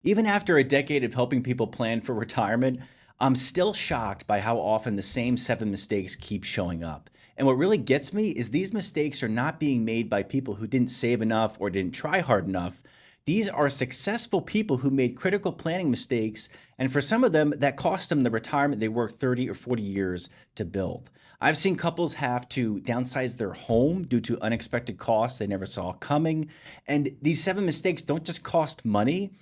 Even after a decade of helping people plan for retirement, I'm still shocked by how often the same 7 mistakes keep showing up. And what really gets me is these mistakes are not being made by people who didn't save enough or didn't try hard enough. These are successful people who made critical planning mistakes, and for some of them, that cost them the retirement they worked 30 or 40 years to build. I've seen couples have to downsize their home due to unexpected costs they never saw coming. And these 7 mistakes don't just cost money,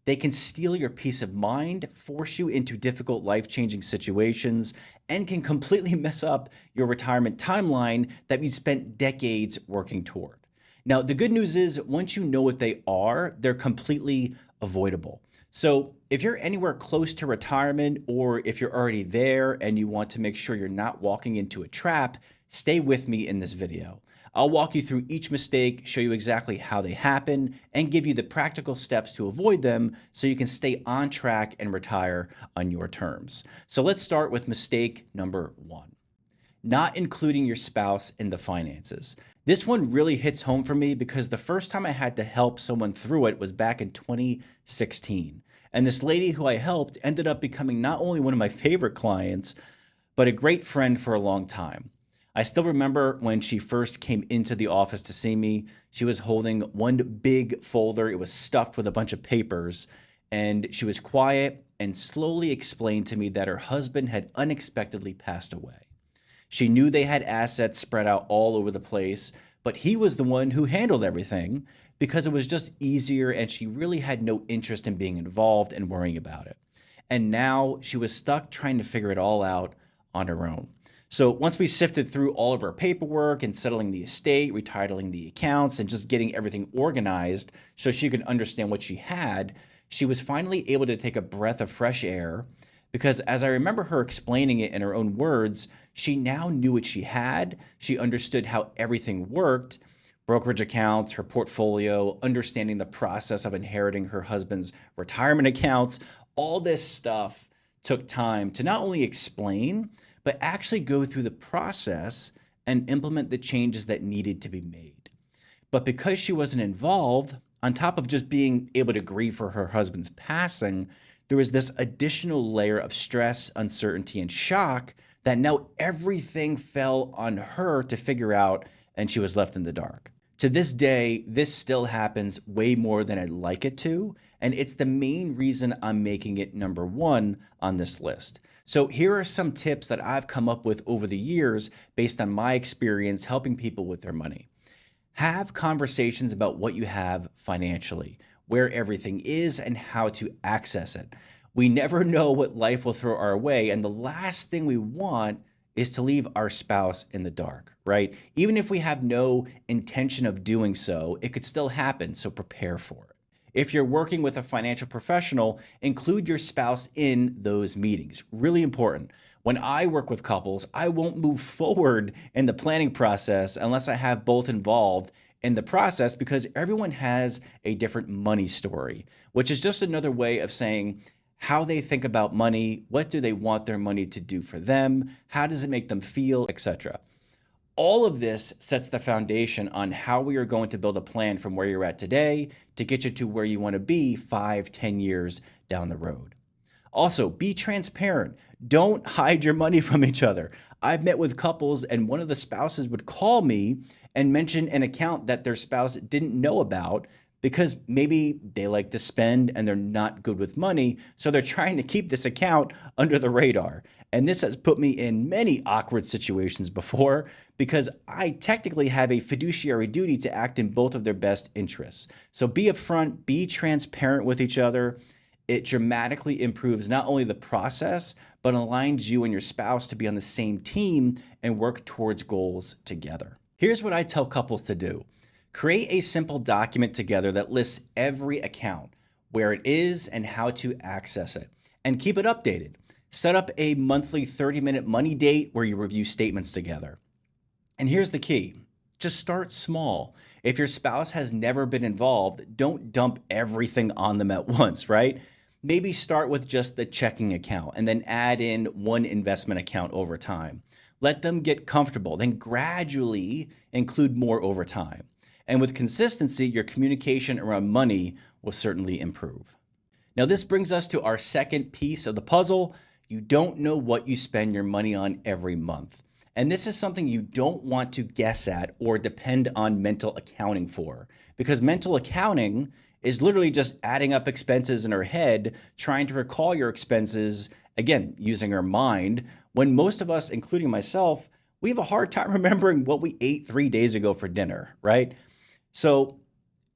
they can steal your peace of mind, force you into difficult life changing situations, and can completely mess up your retirement timeline that you spent decades working toward. Now, the good news is once you know what they are, they're completely avoidable. So, if you're anywhere close to retirement, or if you're already there and you want to make sure you're not walking into a trap, stay with me in this video. I'll walk you through each mistake, show you exactly how they happen, and give you the practical steps to avoid them so you can stay on track and retire on your terms. So let's start with mistake number 1, not including your spouse in the finances. This one really hits home for me because the first time I had to help someone through it was back in 2016. And this lady who I helped ended up becoming not only one of my favorite clients, but a great friend for a long time. I still remember when she first came into the office to see me. She was holding one big folder. It was stuffed with a bunch of papers, and she was quiet and slowly explained to me that her husband had unexpectedly passed away. She knew they had assets spread out all over the place, but he was the one who handled everything because it was just easier, and she really had no interest in being involved and worrying about it. And now she was stuck trying to figure it all out on her own. So once we sifted through all of our paperwork and settling the estate, retitling the accounts, and just getting everything organized so she could understand what she had, she was finally able to take a breath of fresh air because, as I remember her explaining it in her own words, she now knew what she had. She understood how everything worked: brokerage accounts, her portfolio, understanding the process of inheriting her husband's retirement accounts. All this stuff took time to not only explain, but actually go through the process and implement the changes that needed to be made. But because she wasn't involved, on top of just being able to grieve for her husband's passing, there was this additional layer of stress, uncertainty, and shock that now everything fell on her to figure out, and she was left in the dark. To this day, this still happens way more than I'd like it to, and it's the main reason I'm making it number 1 on this list. So here are some tips that I've come up with over the years based on my experience helping people with their money. Have conversations about what you have financially, where everything is, and how to access it. We never know what life will throw our way, and the last thing we want is to leave our spouse in the dark, right? Even if we have no intention of doing so, it could still happen, so prepare for it. If you're working with a financial professional, include your spouse in those meetings. Really important. When I work with couples, I won't move forward in the planning process unless I have both involved in the process, because everyone has a different money story, which is just another way of saying how they think about money, what do they want their money to do for them, how does it make them feel, etc. All of this sets the foundation on how we are going to build a plan from where you're at today to get you to where you want to be 5, 10 years down the road. Also, be transparent. Don't hide your money from each other. I've met with couples and one of the spouses would call me and mention an account that their spouse didn't know about because maybe they like to spend and they're not good with money, so they're trying to keep this account under the radar. And this has put me in many awkward situations before because I technically have a fiduciary duty to act in both of their best interests. So be upfront, be transparent with each other. It dramatically improves not only the process, but aligns you and your spouse to be on the same team and work towards goals together. Here's what I tell couples to do. Create a simple document together that lists every account, where it is and how to access it, and keep it updated. Set up a monthly 30-minute money date where you review statements together. And here's the key. Just start small. If your spouse has never been involved, don't dump everything on them at once, right? Maybe start with just the checking account and then add in one investment account over time. Let them get comfortable, then gradually include more over time. And with consistency, your communication around money will certainly improve. Now, this brings us to our second piece of the puzzle. You don't know what you spend your money on every month. And this is something you don't want to guess at or depend on mental accounting for, because mental accounting is literally just adding up expenses in our head, trying to recall your expenses, again, using our mind, when most of us, including myself, we have a hard time remembering what we ate 3 days ago for dinner, right? So,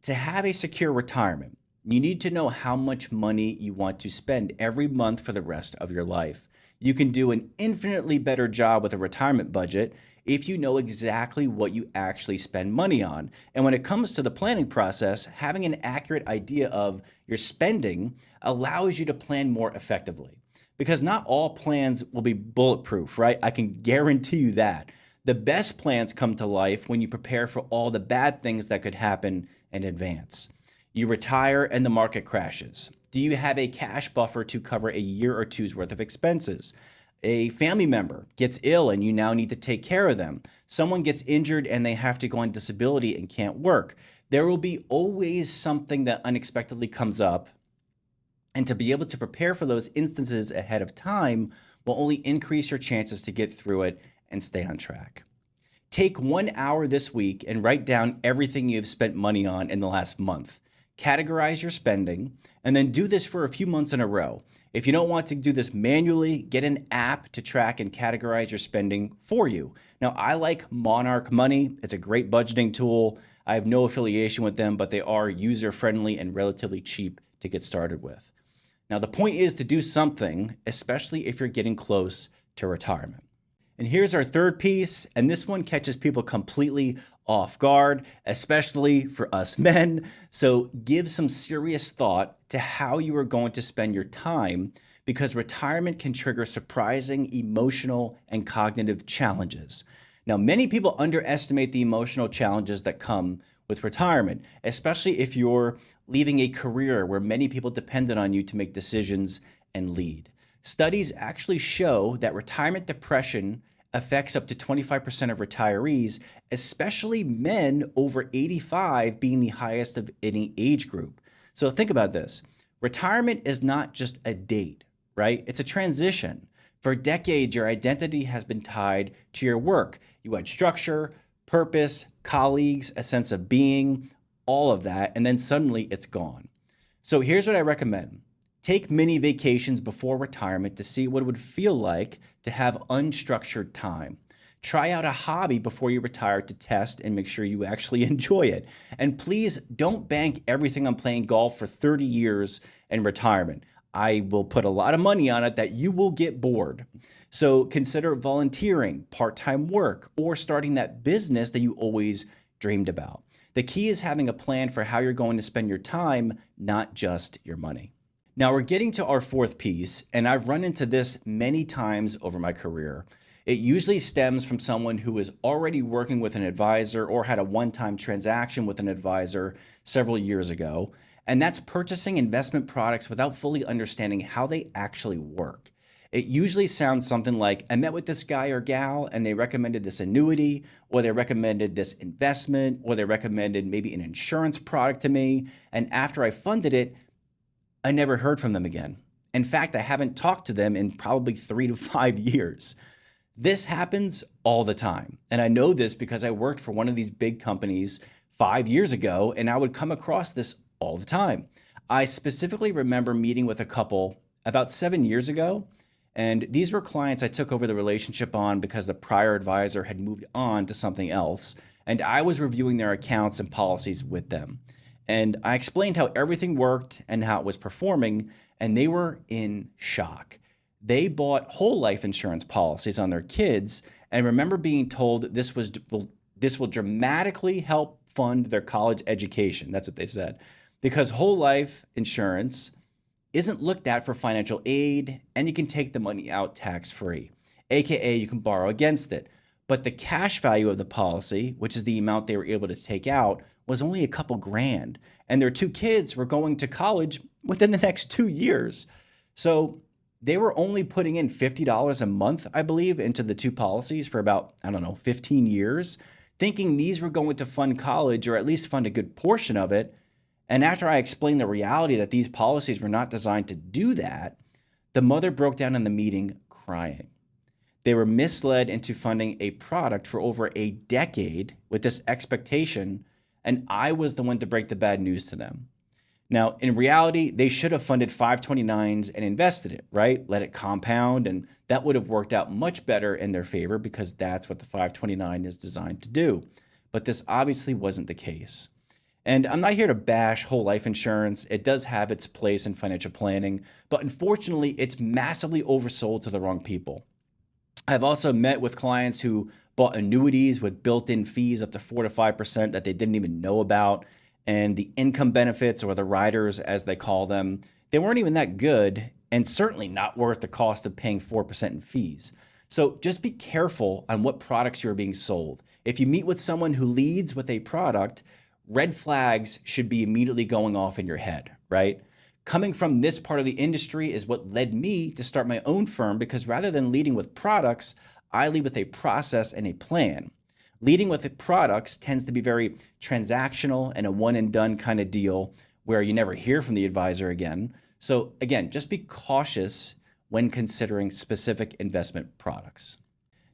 to have a secure retirement, you need to know how much money you want to spend every month for the rest of your life. You can do an infinitely better job with a retirement budget if you know exactly what you actually spend money on. And when it comes to the planning process, having an accurate idea of your spending allows you to plan more effectively. Because not all plans will be bulletproof, right? I can guarantee you that. The best plans come to life when you prepare for all the bad things that could happen in advance. You retire and the market crashes. Do you have a cash buffer to cover a year or two's worth of expenses? A family member gets ill and you now need to take care of them. Someone gets injured and they have to go on disability and can't work. There will be always something that unexpectedly comes up. And to be able to prepare for those instances ahead of time will only increase your chances to get through it and stay on track. Take 1 hour this week and write down everything you've spent money on in the last month. Categorize your spending, and then do this for a few months in a row. If you don't want to do this manually, get an app to track and categorize your spending for you. Now, I like Monarch Money. It's a great budgeting tool. I have no affiliation with them, but they are user-friendly and relatively cheap to get started with. Now, the point is to do something, especially if you're getting close to retirement. And here's our third piece, and this one catches people completely off guard, especially for us men. So give some serious thought to how you are going to spend your time, because retirement can trigger surprising emotional and cognitive challenges. Now, many people underestimate the emotional challenges that come with retirement, especially if you're leaving a career where many people depended on you to make decisions and lead. Studies actually show that retirement depression affects up to 25% of retirees, especially men over 85 being the highest of any age group. So think about this. Retirement is not just a date, right? It's a transition. For decades, your identity has been tied to your work. You had structure, purpose, colleagues, a sense of being, all of that, and then suddenly it's gone. So here's what I recommend. Take mini vacations before retirement to see what it would feel like to have unstructured time. Try out a hobby before you retire to test and make sure you actually enjoy it. And please don't bank everything on playing golf for 30 years in retirement. I will put a lot of money on it that you will get bored. So consider volunteering, part-time work, or starting that business that you always dreamed about. The key is having a plan for how you're going to spend your time, not just your money. Now we're getting to our fourth piece, and I've run into this many times over my career. It usually stems from someone who is already working with an advisor or had a one-time transaction with an advisor several years ago, and that's purchasing investment products without fully understanding how they actually work. It usually sounds something like, I met with this guy or gal and they recommended this annuity, or they recommended this investment, or they recommended maybe an insurance product to me, and after I funded it, I never heard from them again. In fact, I haven't talked to them in probably 3 to 5 years. This happens all the time. And I know this because I worked for one of these big companies 5 years ago, and I would come across this all the time. I specifically remember meeting with a couple about 7 years ago, and these were clients I took over the relationship on because the prior advisor had moved on to something else, and I was reviewing their accounts and policies with them. And I explained how everything worked and how it was performing, and they were in shock. They bought whole life insurance policies on their kids and remember being told this will dramatically help fund their college education. That's what they said. Because whole life insurance isn't looked at for financial aid, and you can take the money out tax-free, aka you can borrow against it. But the cash value of the policy, which is the amount they were able to take out, was only a couple grand, and their 2 kids were going to college within the next 2 years. So they were only putting in $50 a month, I believe, into the 2 policies for about, 15 years, thinking these were going to fund college or at least fund a good portion of it. And after I explained the reality that these policies were not designed to do that, the mother broke down in the meeting crying. They were misled into funding a product for over a decade with this expectation, and I was the one to break the bad news to them. Now, in reality, they should have funded 529s and invested it, right? Let it compound, and that would have worked out much better in their favor because that's what the 529 is designed to do. But this obviously wasn't the case. And I'm not here to bash whole life insurance. It does have its place in financial planning, but unfortunately, it's massively oversold to the wrong people. I've also met with clients who bought annuities with built-in fees up to 4 to 5% that they didn't even know about. And the income benefits, or the riders as they call them, they weren't even that good and certainly not worth the cost of paying 4% in fees. So just be careful on what products you're being sold. If you meet with someone who leads with a product, red flags should be immediately going off in your head, right? Coming from this part of the industry is what led me to start my own firm, because rather than leading with products, I lead with a process and a plan. Leading with the products tends to be very transactional and a one and done kind of deal where you never hear from the advisor again. So again, just be cautious when considering specific investment products.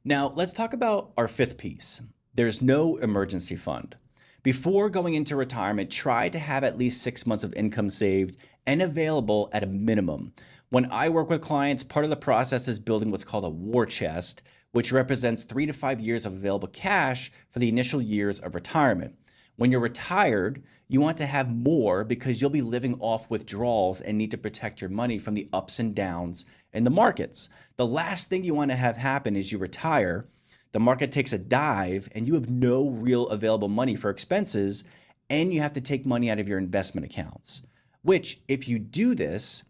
Now, let's talk about our fifth piece. There's no emergency fund. Before going into retirement, try to have at least 6 months of income saved and available at a minimum. When I work with clients, part of the process is building what's called a war chest, which represents 3 to 5 years of available cash for the initial years of retirement. When you're retired, you want to have more because you'll be living off withdrawals and need to protect your money from the ups and downs in the markets. The last thing you want to have happen is you retire, the market takes a dive, and you have no real available money for expenses, and you have to take money out of your investment accounts. Which, if you do this,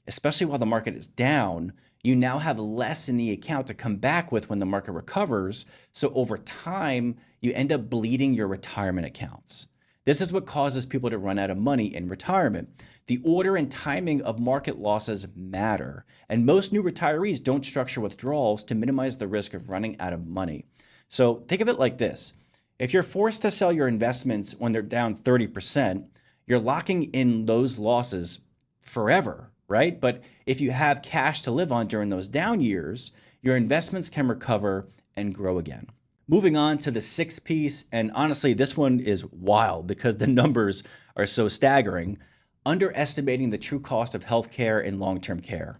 especially while the market is down, you now have less in the account to come back with when the market recovers. So over time, you end up bleeding your retirement accounts. This is what causes people to run out of money in retirement. The order and timing of market losses matter, and most new retirees don't structure withdrawals to minimize the risk of running out of money. So think of it like this. If you're forced to sell your investments when they're down 30%, you're locking in those losses forever, right? But if you have cash to live on during those down years, your investments can recover and grow again. Moving on to the sixth piece, and honestly, this one is wild because the numbers are so staggering: underestimating the true cost of healthcare and long-term care.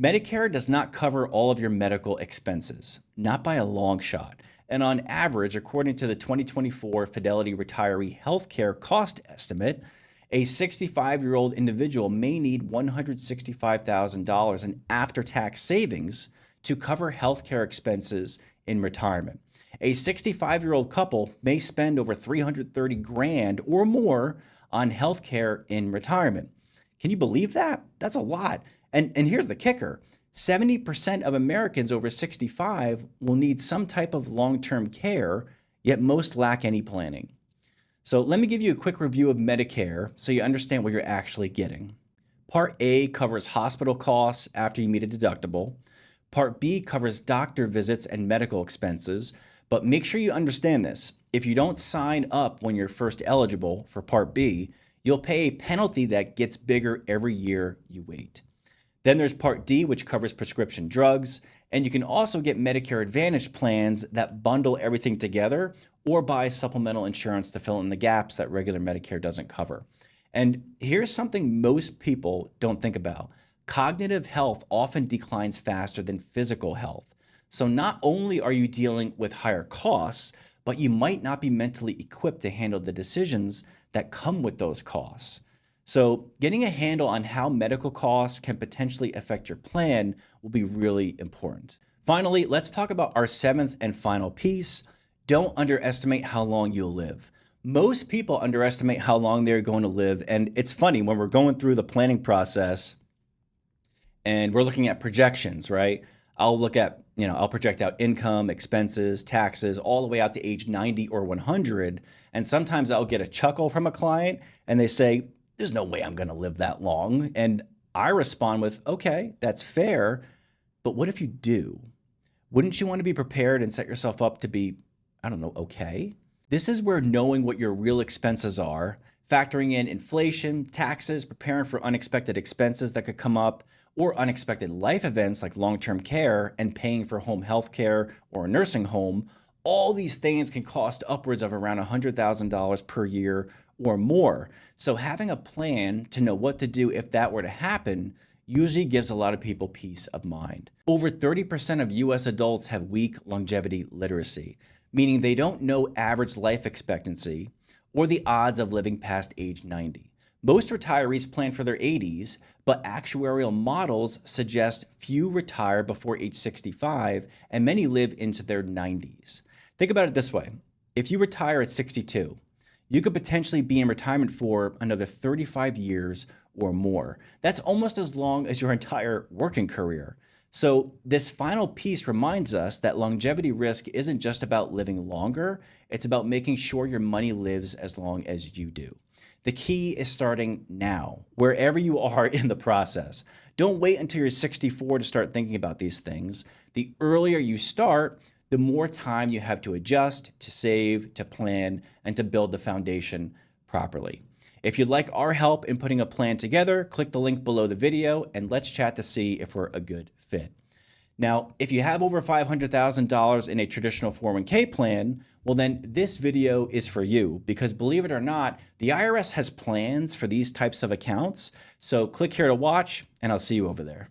Medicare does not cover all of your medical expenses, not by a long shot. And on average, according to the 2024 Fidelity Retiree Healthcare Cost Estimate, a 65-year-old individual may need $165,000 in after-tax savings to cover healthcare expenses in retirement. A 65-year-old couple may spend over $330,000 or more on healthcare in retirement. Can you believe that? That's a lot. And here's the kicker. 70% of Americans over 65 will need some type of long-term care, yet most lack any planning. So let me give you a quick review of Medicare so you understand what you're actually getting. Part A covers hospital costs after you meet a deductible. Part B covers doctor visits and medical expenses, but make sure you understand this. If you don't sign up when you're first eligible for Part B, you'll pay a penalty that gets bigger every year you wait. Then there's Part D, which covers prescription drugs, and you can also get Medicare Advantage plans that bundle everything together or buy supplemental insurance to fill in the gaps that regular Medicare doesn't cover. And here's something most people don't think about. Cognitive health often declines faster than physical health. So not only are you dealing with higher costs, but you might not be mentally equipped to handle the decisions that come with those costs. So getting a handle on how medical costs can potentially affect your plan will be really important. Finally, let's talk about our seventh and final piece. Don't underestimate how long you'll live. Most people underestimate how long they're going to live. And it's funny, when we're going through the planning process and we're looking at projections, right? I'll project out income, expenses, taxes, all the way out to age 90 or 100. And sometimes I'll get a chuckle from a client and they say, there's no way I'm going to live that long. And I respond with, okay, that's fair. But what if you do? Wouldn't you want to be prepared and set yourself up to be, okay? This is where knowing what your real expenses are, factoring in inflation, taxes, preparing for unexpected expenses that could come up, or unexpected life events like long-term care and paying for home health care or a nursing home. All these things can cost upwards of around $100,000 per year or more. So having a plan to know what to do if that were to happen usually gives a lot of people peace of mind. Over 30% of US adults have weak longevity literacy, meaning they don't know average life expectancy or the odds of living past age 90. Most retirees plan for their 80s, but actuarial models suggest few retire before age 65 and many live into their 90s. Think about it this way. If you retire at 62, you could potentially be in retirement for another 35 years or more. That's almost as long as your entire working career. So this final piece reminds us that longevity risk isn't just about living longer, it's about making sure your money lives as long as you do. The key is starting now, wherever you are in the process. Don't wait until you're 64 to start thinking about these things. The earlier you start, the more time you have to adjust, to save, to plan, and to build the foundation properly. If you'd like our help in putting a plan together, click the link below the video and let's chat to see if we're a good fit. Now, if you have over $500,000 in a traditional 401k plan, well then this video is for you because believe it or not, the IRS has plans for these types of accounts. So click here to watch and I'll see you over there.